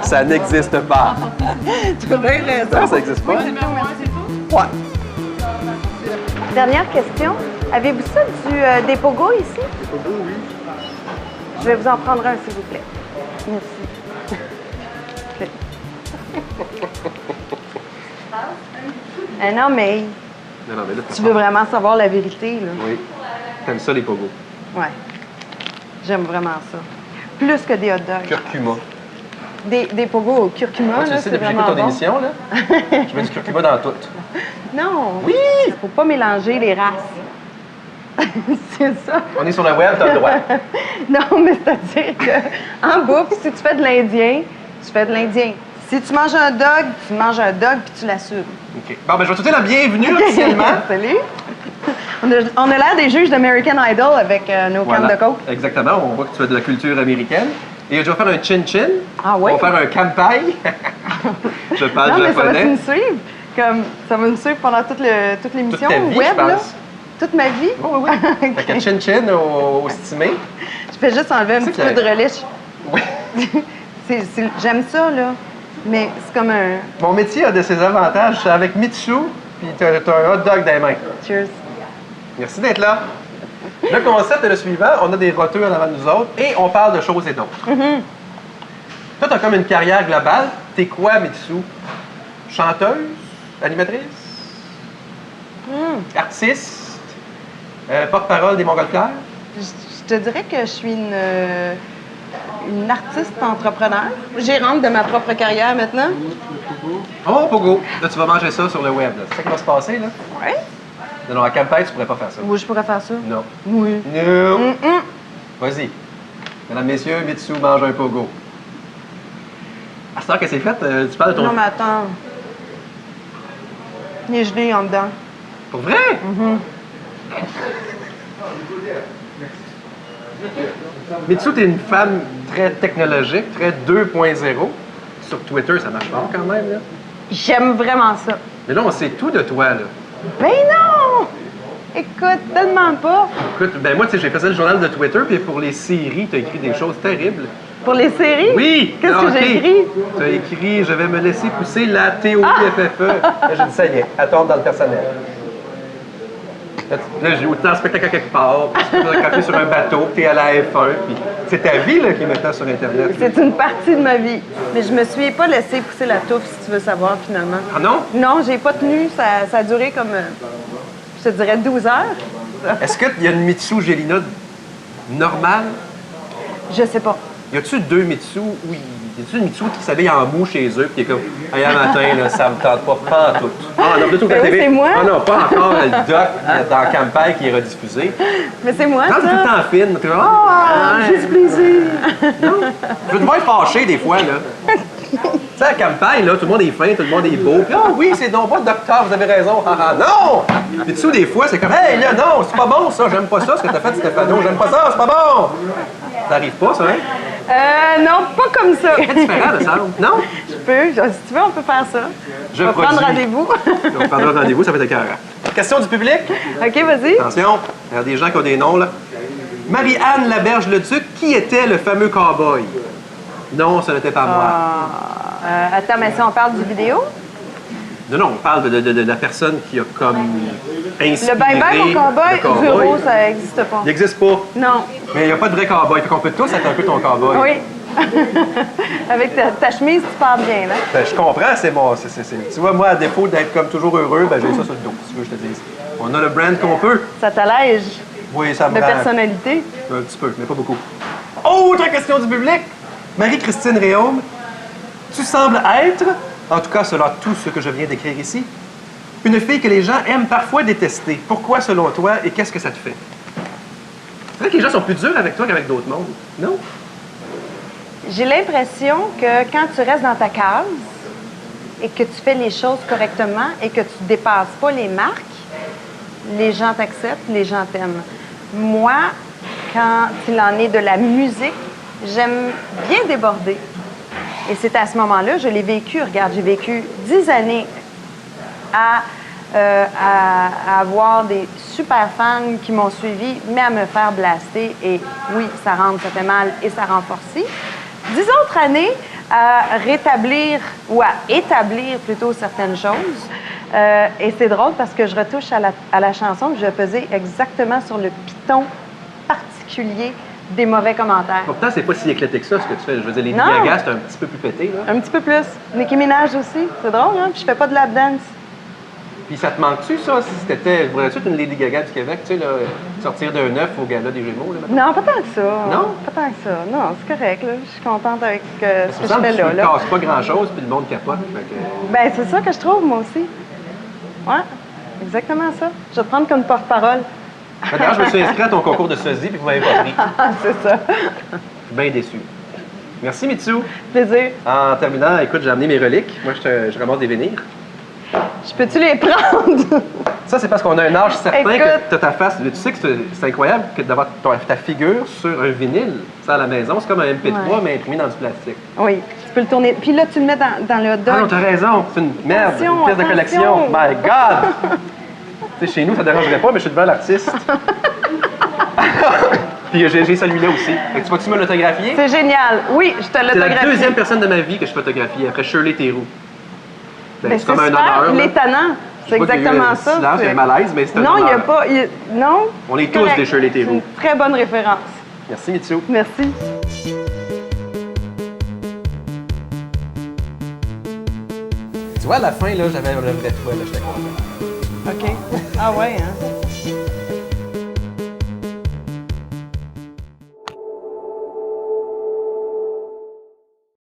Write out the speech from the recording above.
Ça n'existe pas. Tu as bien raison. Ça n'existe pas? Ouais. Dernière question. Avez-vous ça des pogos ici? Des pogos, oui. Je vais vous en prendre un, s'il vous plaît. Merci. Non, mais Non, mais là, tu veux vraiment savoir la vérité, là? Oui. T'aimes ça, les pogos? Ouais. J'aime vraiment ça. Plus que des hot dogs. Curcuma. Des pogos au curcuma, Tu là, le sais, c'est depuis que vraiment j'écoute ton bon. émission, là, je mets du curcuma dans tout. Non! Oui! Faut pas mélanger les races. C'est ça. On est sur le web, t'as le droit. Non, mais c'est-à-dire qu'en bouffe, si tu fais de l'indien, tu fais de l'indien. Si tu manges un dog, tu manges un dog puis tu l'assumes. OK. Bon, ben, je vais te souhaiter la bienvenue officiellement. Salut! On a l'air des juges d'American Idol avec nos cannes de coke. Exactement. On voit que tu as de la culture américaine. Et je vais faire un chin-chin. Ah oui? On va faire un kampai. Je parle Non, mais ça va japonais. me suivre. Ça va me suivre pendant toute l'émission Toute ta vie, web, je pense. là. Toute ma vie? Oui, oui. Fait que chin-chin au stimé. Je fais juste enlever un C'est petit peu que- de relish. Oui. J'aime ça, là. Mais c'est comme un... Mon métier a de ses avantages. C'est avec Mitsu, puis t'as un hot dog dans les mains. Cheers. Merci d'être là. Le concept est le suivant. On a des roteux en avant de nous autres et on parle de choses et d'autres. Toi, t'as comme une carrière globale. T'es quoi, Mitsu? Chanteuse? Animatrice? Artiste? Porte-parole des Montgolfières? Je te dirais que je suis une artiste entrepreneur, gérante de ma propre carrière maintenant. Oh, Pogo! Là, tu vas manger ça sur le web. C'est ça qui va se passer, là? Oui. Non, à campagne, tu pourrais pas faire ça. Oui, je pourrais faire ça. Non. Oui. Non! Vas-y. Mesdames, messieurs, Mitsu mange un Pogo. À cette heure que c'est fait, tu parles de ton... Non, mais attends. Il est gelé en dedans. Pour vrai? Mitsu, t'es une femme très technologique, très 2.0. Sur Twitter, ça marche fort quand même, là. J'aime vraiment ça. Mais là, on sait tout de toi, là. Ben non! Écoute, te demande pas. Écoute, ben moi, tu sais, j'ai fait le journal de Twitter, puis pour les séries, t'as écrit des choses terribles. Pour les séries? Oui! Qu'est-ce que j'ai écrit? T'as écrit « Je vais me laisser pousser la TOIFFE ». J'ai dit « Ça y est, elle tombe dans le personnel ». Là, j'ai autant de spectacle à quelque part, puis tu peux quand t'es sur un bateau, puis t'es à la F1, puis c'est ta vie là, qui est maintenant sur Internet. C'est une partie de ma vie. Mais je me suis pas laissé pousser la touffe, si tu veux savoir, finalement. Ah non? Non, j'ai pas tenu. Ça a duré comme, je te dirais, 12 heures. Est-ce qu'il y a une Mitsu Gélina normale? Je sais pas. Y a-tu deux Mitsu où y a-tu une Mitsu qui s'habille en mou chez eux, puis qui est comme « Hey, un matin, là, ça me tente pas en tout. » Ah non, plutôt que la Ben oui, TV. c'est moi. Ah non, pas encore le doc dans Campagne qui est rediffusé. Mais c'est moi, Quand t'es tout le ça. temps fine, t'es comme « Ah, J'ai du plaisir. je dois être fâché des fois, là. » Tu sais, à Campagne, là, tout le monde est fin, tout le monde est beau. Puis, ah oui, c'est donc pas le docteur, vous avez raison. Ah, ah, non! Puis dessous, des fois, c'est comme, hey, là, non, c'est pas bon, ça, j'aime pas ça, ce que t'as fait, Stéphano, j'aime pas ça, c'est pas bon! Ça arrive pas, ça, hein? Non, pas comme ça. C'est différent, me semble. Non? Je peux. Si tu veux, on peut faire ça. Je On va prendre rendez-vous. On prendra rendez-vous, ça va être écœurant. Question du public? OK, vas-y. Attention, il y a des gens qui ont des noms, là. Marie-Anne Laberge-le-Duc, qui était le fameux cow-boy? Non, ce n'était pas moi. Attends, mais si on parle du vidéo? Non, non, on parle de la personne qui a comme inspiré Le bang-bang au le cowboy, cow-boy. bureau, ça n'existe pas. Il n'existe pas. Non. Mais il n'y a pas de vrai cow-boy. Fait qu'on peut tous être un peu ton cow-boy. Oui. Avec ta chemise, tu pars bien, là. Ben, je comprends, c'est bon. Tu vois, moi, à défaut d'être comme toujours heureux, ben, j'ai ça sur le dos, si tu veux que je te dise. On a le brand qu'on peut. Ça t'allège Oui, ça me de rend personnalité. un petit peu, mais pas beaucoup. Autre question du public. Marie-Christine Réaume, tu sembles être, en tout cas selon tout ce que je viens d'écrire ici, une fille que les gens aiment parfois détester. Pourquoi selon toi et qu'est-ce que ça te fait? C'est vrai que les gens sont plus durs avec toi qu'avec d'autres mondes, non? J'ai l'impression que quand tu restes dans ta case et que tu fais les choses correctement et que tu ne dépasses pas les marques, les gens t'acceptent, les gens t'aiment. Moi, quand il en est de la musique, j'aime bien déborder. Et c'est à ce moment-là, je l'ai vécu. Regarde, j'ai vécu 10 années à avoir des super fans qui m'ont suivi, mais à me faire blaster. Et oui, ça rentre, ça fait mal et ça renforce. 10 autres années à rétablir ou à établir plutôt certaines choses. Et c'est drôle parce que je retouche à la chanson, je pesais exactement sur le piton particulier des mauvais commentaires. Pourtant, c'est pas si éclaté que ça, ce que tu fais. Je veux dire, les Non. Gaga, c'est un petit peu plus pété, là. Un petit peu plus. Nicki Minaj aussi. C'est drôle, hein? Puis je fais pas de lap dance. Puis ça te manque-tu, ça, si c'était... Voudrais-tu être une Lady Gaga du Québec, tu sais, là, sortir d'un œuf au gala des Gémeaux, là, maintenant? Non, pas tant que ça. Non? Pas tant que ça. Non, c'est correct, là. Je suis contente avec ce que Ça me je semble fais que tu là. ne là. casses pas grand-chose, puis le monde capote. Fait que... Ben, c'est ça que je trouve, moi aussi. Ouais, exactement ça. Je vais te prendre comme porte-parole. D'ailleurs, je me suis inscrit à ton concours de sosie, puis vous m'avez pas pris. C'est ça. Je suis bien déçu. Merci, Mitsu. Plaisir. En terminant, écoute, j'ai amené mes reliques. Moi, je ramasse des menhirs. Je peux-tu les prendre? Ça, c'est parce qu'on a un âge certain Écoute. que tu as ta face. Tu sais que c'est incroyable que d'avoir ta figure sur un vinyle, ça, à la maison. C'est comme un MP3, Ouais. mais imprimé dans du plastique. Oui, tu peux le tourner. Puis là, tu le mets dans le hot dog. Ah non, t'as raison. C'est une merde. Attention, Une pièce de attention. collection. My God! Tu sais, chez nous, ça ne dérangerait pas, mais je suis devant l'artiste. Puis j'ai celui-là aussi. Fait que tu vas-tu me l'autographier? C'est génial. Oui, je te C'est la l'autographie. deuxième personne de ma vie que je photographie, après Shirley Theroux. Ben, Ben, c'est comme un super. honneur. Il là. est tannant. Je C'est sais pas qu'il y a eu exactement un ça. silence, il y a un malaise, mais c'est un Non, il n'y a honneur. pas. Non. On est tous Correct. des Shirley C'est Theroux. une très bonne référence. Merci, Mitsu. Merci. Tu vois, à la fin, là, j'avais un vrai toi, là, j'étais content. OK. Ah ouais, hein?